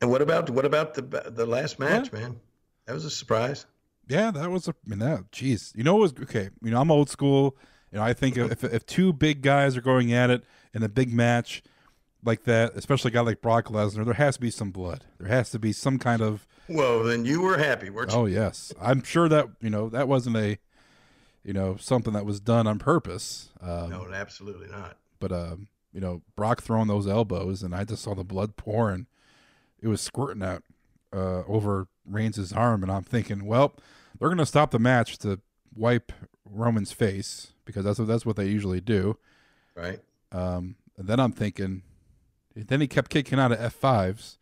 And what about the last Well, match, man? That was a surprise. yeah, that was I mean, that, geez. You know, it was okay. You know, I'm old school. You know, I think if two big guys are going at it in a big match like that, especially a guy like Brock Lesnar, there has to be some blood. There has to be some kind of. Well, then you were happy, weren't Oh you? yes, I'm sure that that wasn't a something that was done on purpose. No, absolutely not. But Brock throwing those elbows, and I just saw the blood pouring. It was squirting out over Reigns' arm, and I'm thinking, well, they're going to stop the match to wipe Roman's face because that's what they usually do. Right. And then I'm thinking, then he kept kicking out of F5s,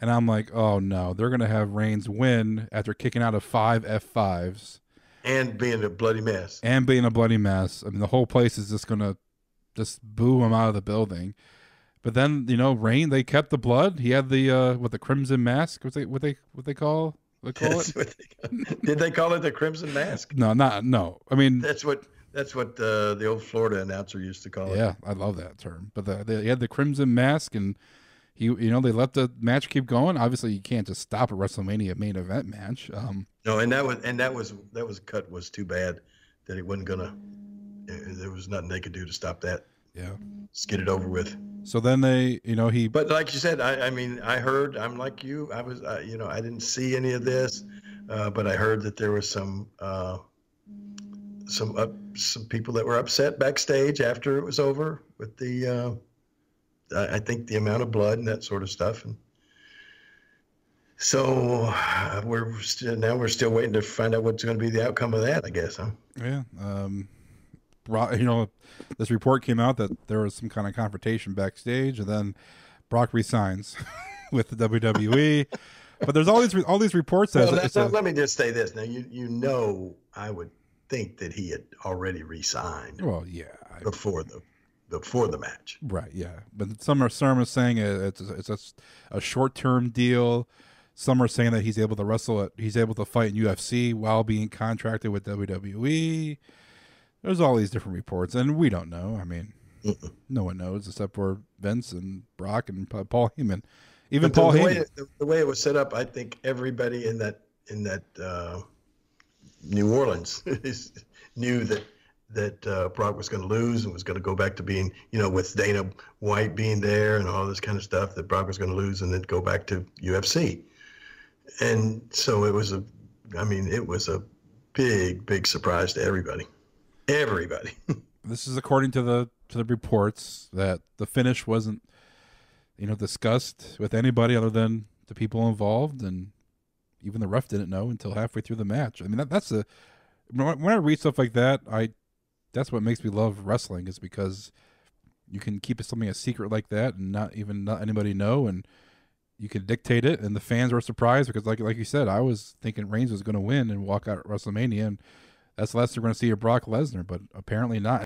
and I'm like, oh no, they're going to have Reigns win after kicking out of 5 F5s And being a bloody mess. and being a bloody mess. I mean, the whole place is just going to just boo him out of the building. But then Reign, they kept the blood. He had the with the crimson mask. What they call That's it? what did they call it the Crimson Mask? No, not no. I mean, That's what the old Florida announcer used to call it. yeah, I love that term. But he had the crimson mask, and they let the match keep going. Obviously, you can't just stop a WrestleMania main event match. No, and that was cut was too bad that it wasn't gonna. There was nothing they could do to stop that. Yeah. Just get it over with. So then he. But like you said, I mean, I heard. I'm like you. I was, I didn't see any of this, but I heard that there was some people that were upset backstage after it was over with the. I think the amount of blood and that sort of stuff, and so we're still waiting to find out what's going to be the outcome of that. I guess, huh? Yeah. This report came out that there was some kind of confrontation backstage, and then Brock resigns with the WWE. But there's all these reports that Let me just say this. Now, I would think that he had already resigned. Well, yeah, before the match. Right, yeah. But some are saying it's a short-term deal. Some are saying that he's able to he's able to fight in UFC while being contracted with WWE. There's all these different reports, and we don't know. I mean, no one knows except for Vince and Brock and Paul Heyman. Even Paul Heyman. The way it was set up, I think everybody in that New Orleans knew that Brock was going to lose and was going to go back to being, with Dana White being there and all this kind of stuff, that Brock was going to lose and then go back to UFC. And so it was a big, big surprise to everybody. Everybody. This is according to the reports that the finish wasn't, discussed with anybody other than the people involved, and even the ref didn't know until halfway through the match. I mean, when I read stuff like that, that's what makes me love wrestling, is because you can keep something a secret like that and not anybody know, and you can dictate it, and the fans were surprised because, like you said, I was thinking Reigns was going to win and walk out at WrestleMania, and that's the last they're going to see of Brock Lesnar, but apparently not.